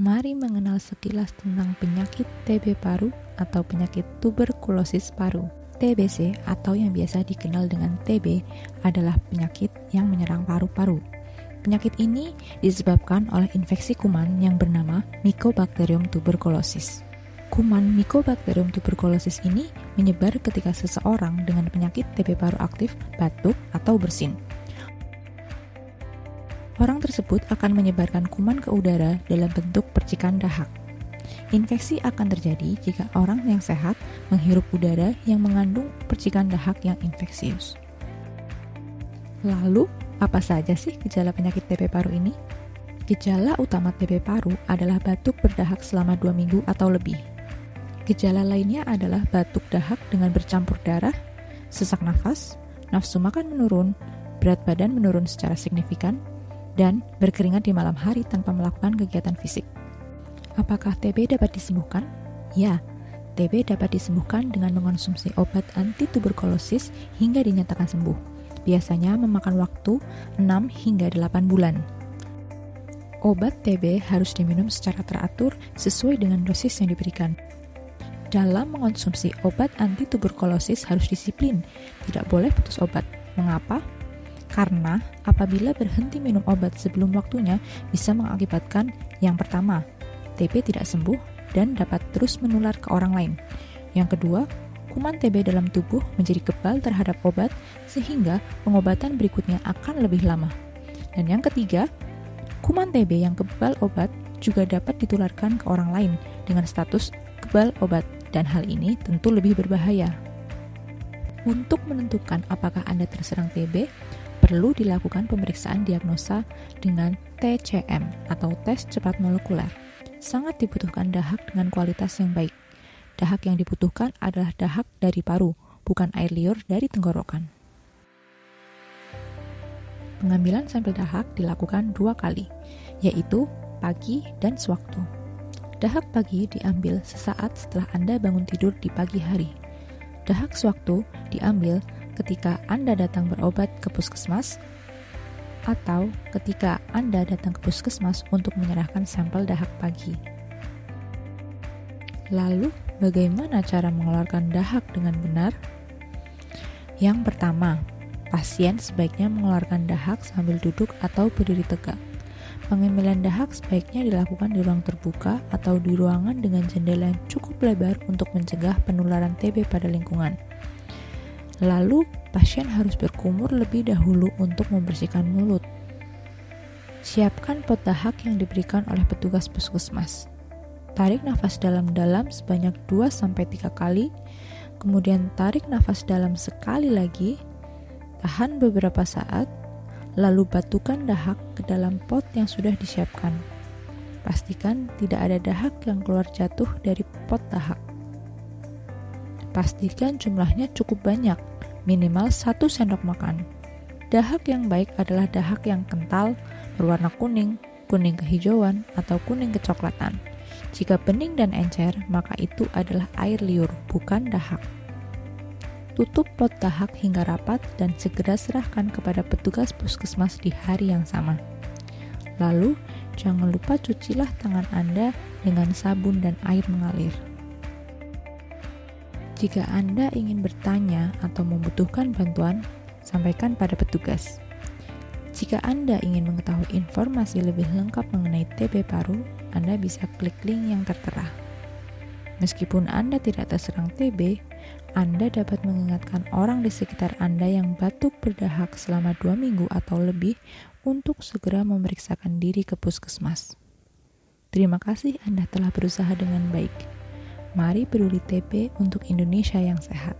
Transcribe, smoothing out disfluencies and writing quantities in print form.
Mari mengenal sekilas tentang penyakit TB paru atau penyakit tuberkulosis paru. TBC atau yang biasa dikenal dengan TB adalah penyakit yang menyerang paru-paru. Penyakit ini disebabkan oleh infeksi kuman yang bernama Mycobacterium tuberculosis. Kuman Mycobacterium tuberculosis ini menyebar ketika seseorang dengan penyakit TB paru aktif batuk atau bersin. Orang tersebut akan menyebarkan kuman ke udara dalam bentuk percikan dahak. Infeksi akan terjadi jika orang yang sehat menghirup udara yang mengandung percikan dahak yang infeksius. Lalu, apa saja sih gejala penyakit TB paru ini? Gejala utama TB paru adalah batuk berdahak selama 2 minggu atau lebih. Gejala lainnya adalah batuk dahak dengan bercampur darah, sesak nafas, nafsu makan menurun, berat badan menurun secara signifikan, dan berkeringat di malam hari tanpa melakukan kegiatan fisik. Apakah TB dapat disembuhkan? Ya, TB dapat disembuhkan dengan mengonsumsi obat anti-tuberkulosis hingga dinyatakan sembuh. Biasanya memakan waktu 6 hingga 8 bulan. Obat TB harus diminum secara teratur sesuai dengan dosis yang diberikan. Dalam mengonsumsi obat anti-tuberkulosis harus disiplin, tidak boleh putus obat. Mengapa? Karena apabila berhenti minum obat sebelum waktunya bisa mengakibatkan yang pertama, TB tidak sembuh dan dapat terus menular ke orang lain. Yang kedua, kuman TB dalam tubuh menjadi kebal terhadap obat sehingga pengobatan berikutnya akan lebih lama. Dan yang ketiga, kuman TB yang kebal obat juga dapat ditularkan ke orang lain dengan status kebal obat dan hal ini tentu lebih berbahaya. Untuk menentukan apakah Anda terserang TB, perlu dilakukan pemeriksaan diagnosa dengan TCM atau tes cepat molekuler. Sangat dibutuhkan dahak dengan kualitas yang baik. Dahak yang dibutuhkan adalah dahak dari paru, bukan air liur dari tenggorokan. Pengambilan sampel dahak dilakukan 2 kali, yaitu pagi dan sewaktu. Dahak pagi diambil sesaat setelah Anda bangun tidur di pagi hari. Dahak sewaktu diambil ketika Anda datang berobat ke puskesmas atau ketika Anda datang ke puskesmas untuk menyerahkan sampel dahak pagi. Lalu, bagaimana cara mengeluarkan dahak dengan benar? Yang pertama, pasien sebaiknya mengeluarkan dahak sambil duduk atau berdiri tegak. Pengambilan dahak sebaiknya dilakukan di ruang terbuka atau di ruangan dengan jendela yang cukup lebar untuk mencegah penularan TB pada lingkungan. Lalu, pasien harus berkumur lebih dahulu untuk membersihkan mulut. Siapkan pot dahak yang diberikan oleh petugas puskesmas. Tarik nafas dalam-dalam sebanyak 2-3 kali, kemudian tarik nafas dalam sekali lagi, tahan beberapa saat, lalu batukan dahak ke dalam pot yang sudah disiapkan. Pastikan tidak ada dahak yang keluar jatuh dari pot dahak. Pastikan jumlahnya cukup banyak, minimal 1 sendok makan. Dahak yang baik adalah dahak yang kental, berwarna kuning, kuning kehijauan, atau kuning kecoklatan. Jika bening dan encer, maka itu adalah air liur, bukan dahak. Tutup pot dahak hingga rapat dan segera serahkan kepada petugas puskesmas di hari yang sama. Lalu, jangan lupa cucilah tangan Anda dengan sabun dan air mengalir. Jika Anda ingin bertanya atau membutuhkan bantuan, sampaikan pada petugas. Jika Anda ingin mengetahui informasi lebih lengkap mengenai TB paru, Anda bisa klik link yang tertera. Meskipun Anda tidak terserang TB, Anda dapat mengingatkan orang di sekitar Anda yang batuk berdahak selama 2 minggu atau lebih untuk segera memeriksakan diri ke puskesmas. Terima kasih Anda telah berusaha dengan baik. Mari peduli TB untuk Indonesia yang sehat.